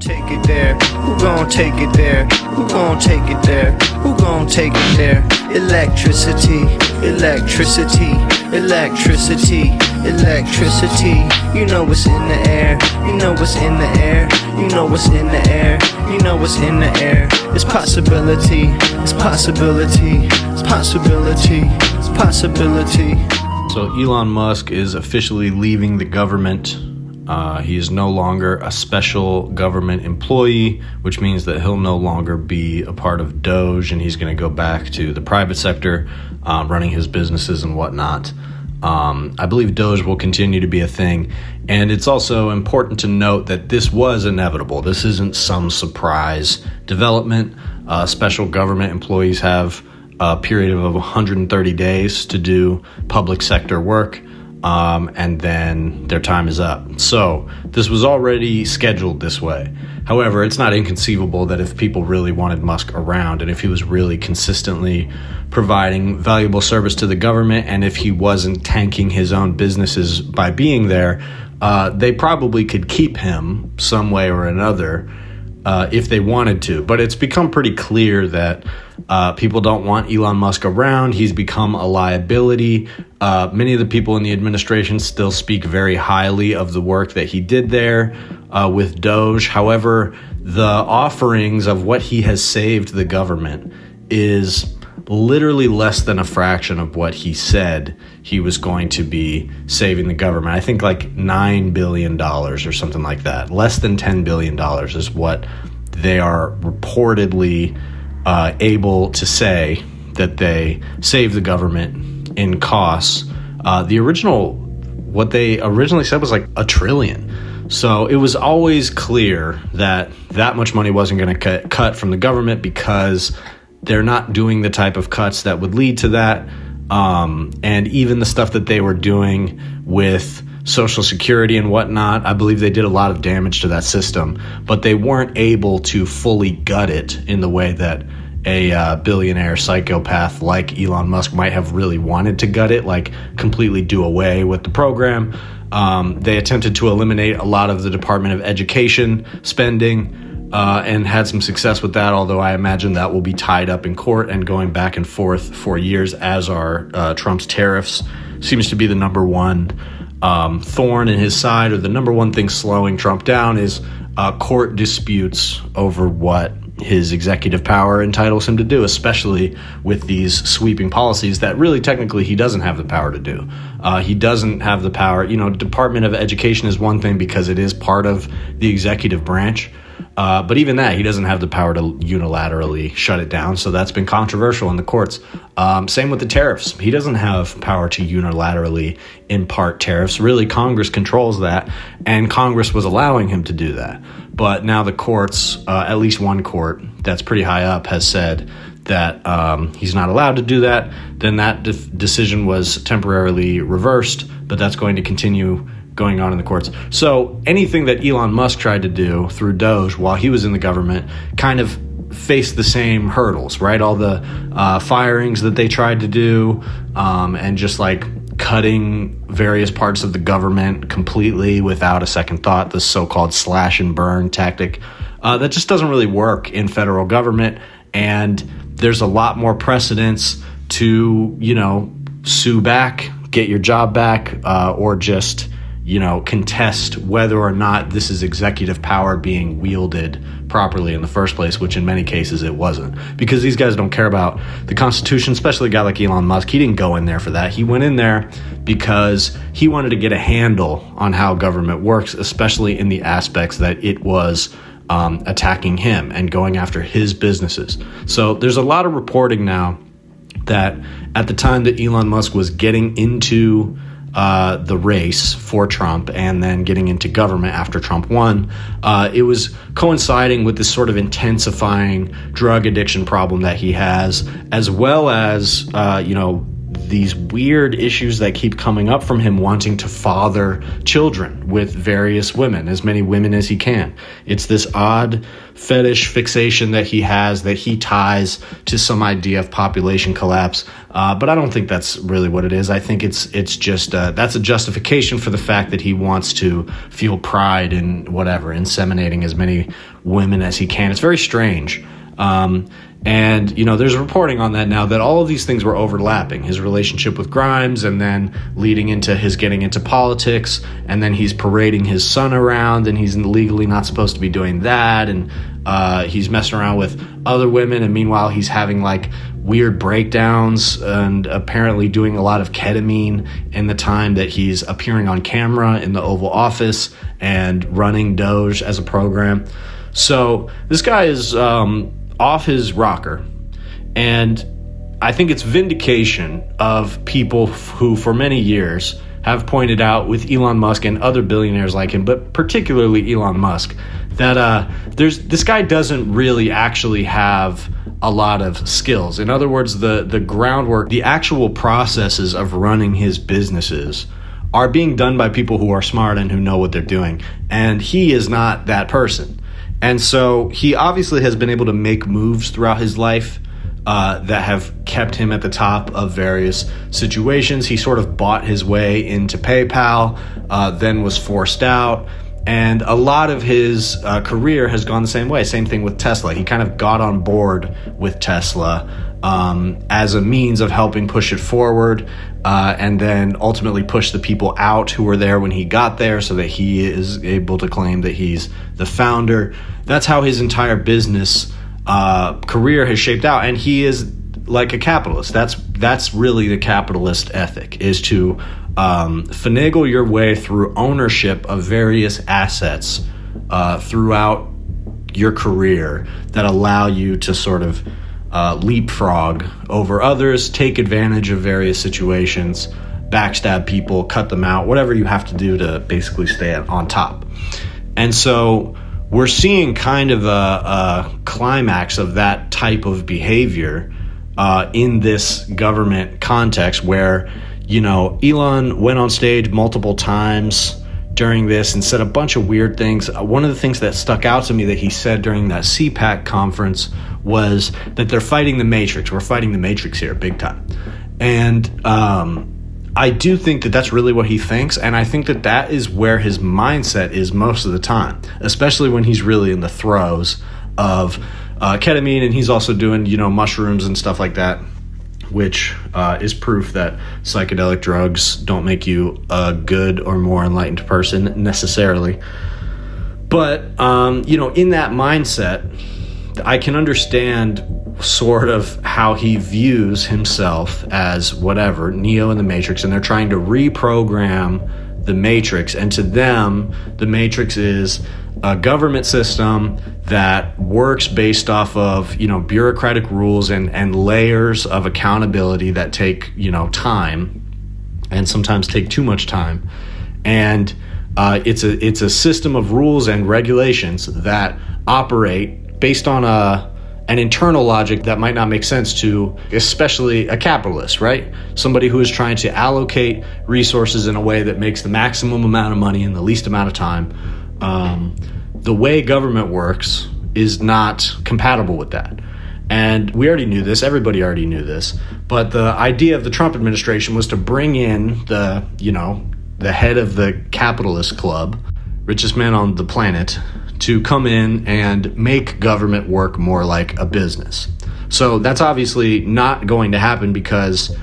Take it there? Who gon' take it there? Who gon' take it there? Who gon' take it there? Electricity, electricity, electricity, electricity. You know what's in the air. You know what's in the air. You know what's in the air. You know what's in the air. It's possibility. It's possibility. It's possibility. It's possibility. So Elon Musk is officially leaving the government. He is no longer a special government employee, which means that he'll no longer be a part of DOGE, and he's going to go back to the private sector, running his businesses and whatnot. I believe DOGE will continue to be a thing, and it's also important to note that this was inevitable. This isn't some surprise development. Special government employees have a period of 130 days to do public sector work. And then their time is up. So this was already scheduled this way. However, it's not inconceivable that if people really wanted Musk around, and if he was really consistently providing valuable service to the government, and if he wasn't tanking his own businesses by being there, they probably could keep him some way or another if they wanted to. But it's become pretty clear that people don't want Elon Musk around. He's become a liability. Many of the people in the administration still speak very highly of the work that he did there with DOGE. However, the offerings of what he has saved the government is literally less than a fraction of what he said he was going to be saving the government. I think like $9 billion or something like that. Less than $10 billion is what they are reportedly able to say that they saved the government in costs. What they originally said was like $1 trillion. So it was always clear that that much money wasn't going to cut from the government, because they're not doing the type of cuts that would lead to that. And even the stuff that they were doing with Social Security and whatnot, I believe they did a lot of damage to that system, but they weren't able to fully gut it in the way that a billionaire psychopath like Elon Musk might have really wanted to gut it, like completely do away with the program. They attempted to eliminate a lot of the Department of Education spending, and had some success with that, although I imagine that will be tied up in court and going back and forth for years, as are Trump's tariffs. Seems to be the number one thorn in his side, or the number one thing slowing Trump down is court disputes over what his executive power entitles him to do, especially with these sweeping policies that really technically he doesn't have the power to do. He doesn't have the power. Department of Education is one thing because it is part of the executive branch. But even that, he doesn't have the power to unilaterally shut it down. So that's been controversial in the courts. Same with the tariffs. He doesn't have power to unilaterally impart tariffs. Really, Congress controls that, and Congress was allowing him to do that. But now the courts, at least one court that's pretty high up, has said that he's not allowed to do that. Then that decision was temporarily reversed, but that's going to continue going on in the courts. So anything that Elon Musk tried to do through DOGE while he was in the government kind of faced the same hurdles, right? All the firings that they tried to do, and just like cutting various parts of the government completely without a second thought, the so-called slash and burn tactic, that just doesn't really work in federal government. And there's a lot more precedence to, sue back, get your job back, or just contest whether or not this is executive power being wielded properly in the first place, which in many cases it wasn't. Because these guys don't care about the Constitution, especially a guy like Elon Musk. He didn't go in there for that. He went in there because he wanted to get a handle on how government works, especially in the aspects that it was attacking him and going after his businesses. So there's a lot of reporting now that at the time that Elon Musk was getting into the race for Trump and then getting into government after Trump won, it was coinciding with this sort of intensifying drug addiction problem that he has, as well as, these weird issues that keep coming up from him wanting to father children with various women, as many women as he can. It's this odd fetish fixation that he has that he ties to some idea of population collapse. But I don't think that's really what it is. I think it's just that's a justification for the fact that he wants to feel pride in whatever, inseminating as many women as he can. It's very strange. And, there's reporting on that now that all of these things were overlapping. His relationship with Grimes, and then leading into his getting into politics, and then he's parading his son around, and he's legally not supposed to be doing that, and he's messing around with other women, and meanwhile he's having like weird breakdowns and apparently doing a lot of ketamine in the time that he's appearing on camera in the Oval Office and running DOGE as a program. So this guy is off his rocker, and I think it's vindication of people who for many years have pointed out with Elon Musk and other billionaires like him, but particularly Elon Musk, that this guy doesn't really actually have a lot of skills. In other words, the groundwork, the actual processes of running his businesses are being done by people who are smart and who know what they're doing, and he is not that person. And so he obviously has been able to make moves throughout his life that have kept him at the top of various situations. He sort of bought his way into PayPal, then was forced out. And a lot of his career has gone the same way. Same thing with Tesla. He kind of got on board with Tesla as a means of helping push it forward, and then ultimately push the people out who were there when he got there, so that he is able to claim that he's the founder. That's how his entire business career has shaped out, and he is like a capitalist. That's really the capitalist ethic, is to finagle your way through ownership of various assets throughout your career that allow you to sort of leapfrog over others, take advantage of various situations, backstab people, cut them out, whatever you have to do to basically stay on top. And so we're seeing kind of a climax of that type of behavior in this government context, where Elon went on stage multiple times during this and said a bunch of weird things. One of the things that stuck out to me that he said during that CPAC conference was that they're fighting the Matrix. We're fighting the Matrix here big time. And I do think that that's really what he thinks, and I think that that is where his mindset is most of the time, especially when he's really in the throes of ketamine, and he's also doing, mushrooms and stuff like that, which is proof that psychedelic drugs don't make you a good or more enlightened person necessarily. But, in that mindset, I can understand sort of how he views himself as whatever, Neo in the Matrix, and they're trying to reprogram the Matrix. And to them, the Matrix is a government system that works based off of, bureaucratic rules and layers of accountability that take, time, and sometimes take too much time. And it's a system of rules and regulations that operate based on an internal logic that might not make sense to especially a capitalist, right? Somebody who is trying to allocate resources in a way that makes the maximum amount of money in the least amount of time. The way government works is not compatible with that. And we already knew this, everybody already knew this, but the idea of the Trump administration was to bring in the head of the capitalist club, richest man on the planet, to come in and make government work more like a business. So that's obviously not going to happen because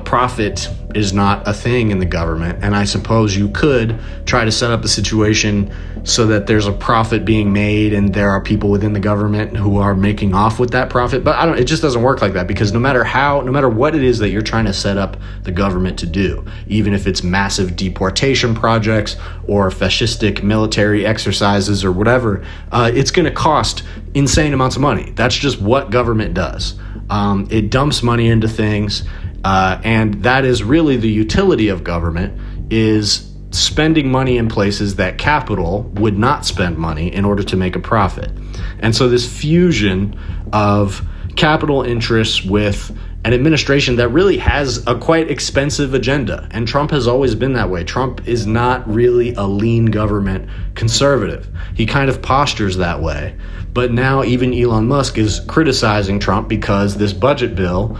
profit is not a thing in the government. And I suppose you could try to set up a situation so that there's a profit being made and there are people within the government who are making off with that profit. But it just doesn't work like that, because no matter what it is that you're trying to set up the government to do, even if it's massive deportation projects or fascistic military exercises or whatever, it's going to cost insane amounts of money. That's just what government does. It dumps money into things. And that is really the utility of government, is spending money in places that capital would not spend money in order to make a profit. And so this fusion of, capital interests with an administration that really has a quite expensive agenda. And Trump has always been that way. Trump is not really a lean government conservative. He kind of postures that way. But now even Elon Musk is criticizing Trump because this budget bill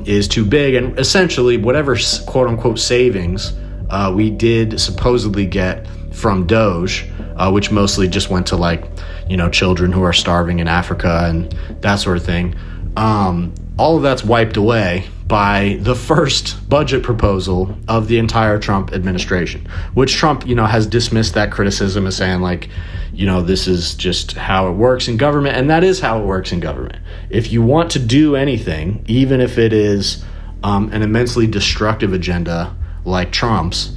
is too big. And essentially whatever quote unquote savings we did supposedly get from DOGE, which mostly just went to like, children who are starving in Africa and that sort of thing. All of that's wiped away by the first budget proposal of the entire Trump administration, which Trump, has dismissed that criticism as saying like, this is just how it works in government. And that is how it works in government. If you want to do anything, even if it is an immensely destructive agenda like Trump's,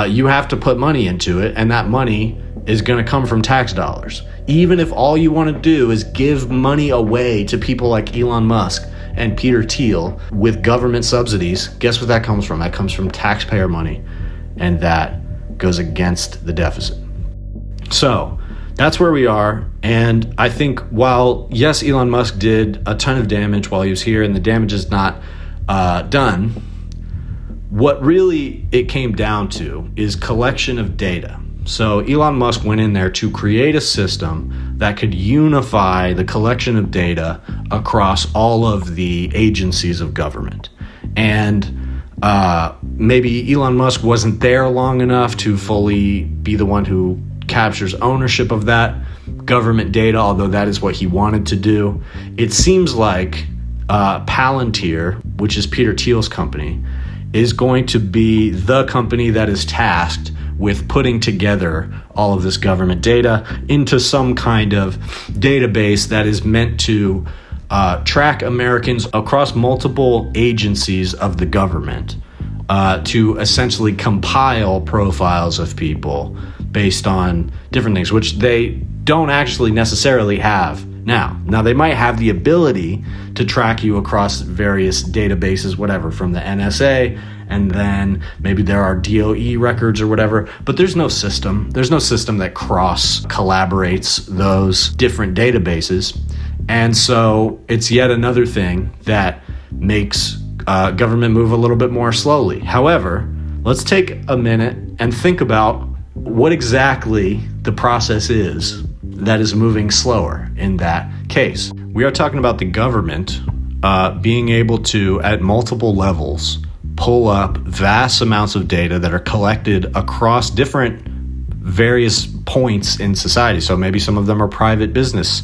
you have to put money into it. And that money is going to come from tax dollars. Even if all you want to do is give money away to people like Elon Musk and Peter Thiel with government subsidies, guess what that comes from? That comes from taxpayer money, and that goes against the deficit. So that's where we are. And I think while, yes, Elon Musk did a ton of damage while he was here, and the damage is not done, what really it came down to is collection of data. So Elon Musk went in there to create a system that could unify the collection of data across all of the agencies of government. And maybe Elon Musk wasn't there long enough to fully be the one who captures ownership of that government data, although that is what he wanted to do. It seems like Palantir, which is Peter Thiel's company, is going to be the company that is tasked with putting together all of this government data into some kind of database that is meant to track Americans across multiple agencies of the government, to essentially compile profiles of people based on different things, which they don't actually necessarily have now. Now, they might have the ability to track you across various databases, whatever, from the NSA, and then maybe there are DOE records or whatever, but there's no system. There's no system that cross-collaborates those different databases. And so it's yet another thing that makes government move a little bit more slowly. However, let's take a minute and think about what exactly the process is that is moving slower in that case. We are talking about the government being able to, at multiple levels, pull up vast amounts of data that are collected across different various points in society. So maybe some of them are private business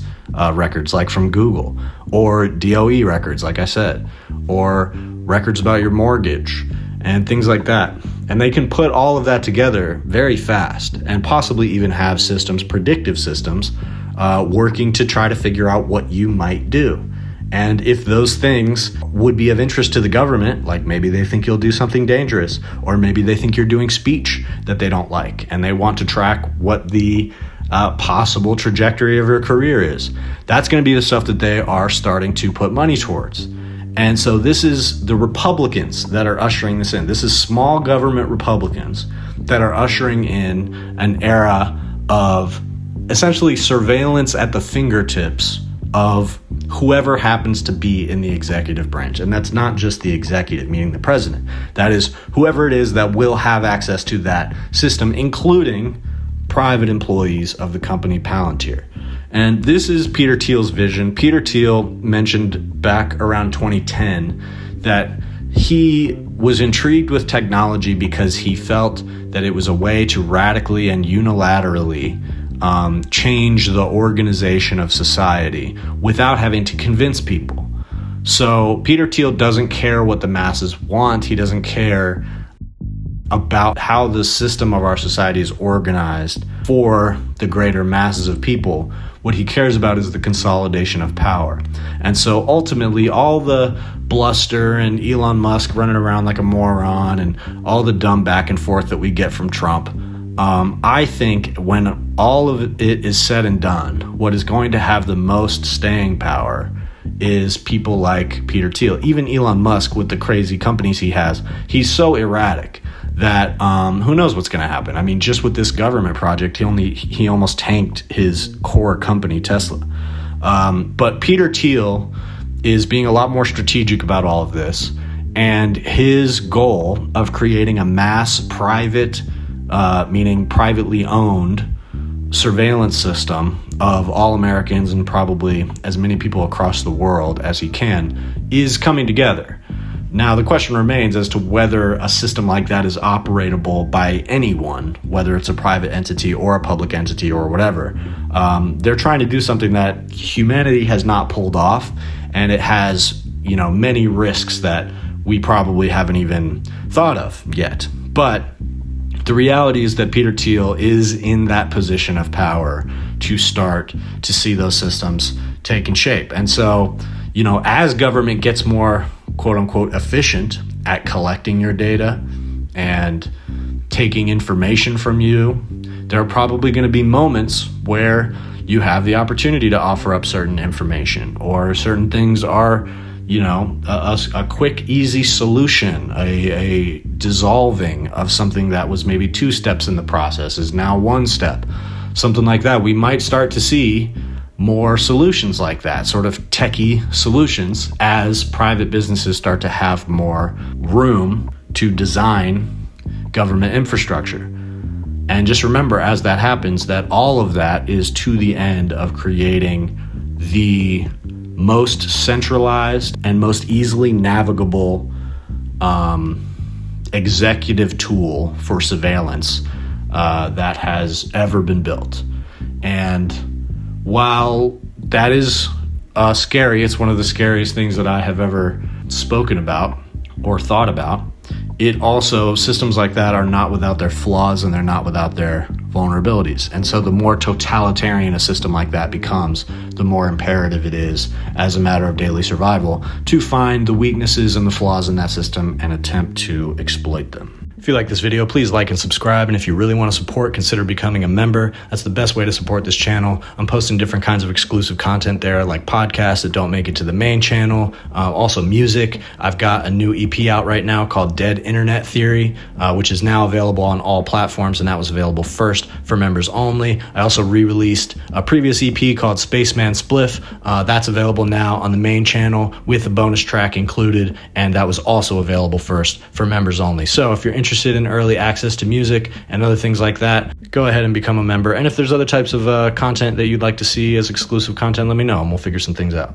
records, like from Google, or DOE records, like I said, or records about your mortgage and things like that. And they can put all of that together very fast and possibly even have systems, predictive systems, working to try to figure out what you might do. And if those things would be of interest to the government, like maybe they think you'll do something dangerous, or maybe they think you're doing speech that they don't like, and they want to track what the possible trajectory of your career is, that's going to be the stuff that they are starting to put money towards. And so this is the Republicans that are ushering this in. This is small government Republicans that are ushering in an era of essentially surveillance at the fingertips of whoever happens to be in the executive branch. And that's not just the executive, meaning the president. That is whoever it is that will have access to that system, including private employees of the company Palantir. And this is Peter Thiel's vision. Peter Thiel mentioned back around 2010 that he was intrigued with technology because he felt that it was a way to radically and unilaterally change the organization of society without having to convince people. So Peter Thiel doesn't care what the masses want. He doesn't care about how the system of our society is organized for the greater masses of people. What he cares about is the consolidation of power. And so ultimately, all the bluster and Elon Musk running around like a moron and all the dumb back and forth that we get from Trump, I think when all of it is said and done, what is going to have the most staying power is people like Peter Thiel. Even Elon Musk, with the crazy companies he has, he's so erratic that who knows what's going to happen. I mean, just with this government project, he almost tanked his core company, Tesla. But Peter Thiel is being a lot more strategic about all of this. And his goal of creating a mass private, meaning privately owned surveillance system of all Americans and probably as many people across the world as he can is coming together. Now, the question remains as to whether a system like that is operatable by anyone, whether it's a private entity or a public entity or whatever. They're trying to do something that humanity has not pulled off, and it has, many risks that we probably haven't even thought of yet. But the reality is that Peter Thiel is in that position of power to start to see those systems taking shape. And so, as government gets more quote unquote efficient at collecting your data and taking information from you, there are probably going to be moments where you have the opportunity to offer up certain information, or certain things are, a quick, easy solution, a dissolving of something that was maybe 2 steps in the process is now 1 step, something like that. We might start to see more solutions like that, sort of techie solutions, as private businesses start to have more room to design government infrastructure. And just remember, as that happens, that all of that is to the end of creating the most centralized and most easily navigable executive tool for surveillance that has ever been built. And while that is scary, it's one of the scariest things that I have ever spoken about or thought about. It also, systems like that are not without their flaws, and they're not without their vulnerabilities. And so the more totalitarian a system like that becomes, the more imperative it is, as a matter of daily survival, to find the weaknesses and the flaws in that system and attempt to exploit them. If you like this video, please like and subscribe. And if you really want to support, consider becoming a member. That's the best way to support this channel. I'm posting different kinds of exclusive content there, like podcasts that don't make it to the main channel. Also music. I've got a new EP out right now called Dead Internet Theory, which is now available on all platforms. And that was available first for members only. I also re-released a previous EP called Spaceman Spliff. That's available now on the main channel with a bonus track included. And that was also available first for members only. So if you're interested in early access to music and other things like that, go ahead and become a member. And if there's other types of content that you'd like to see as exclusive content, let me know and we'll figure some things out.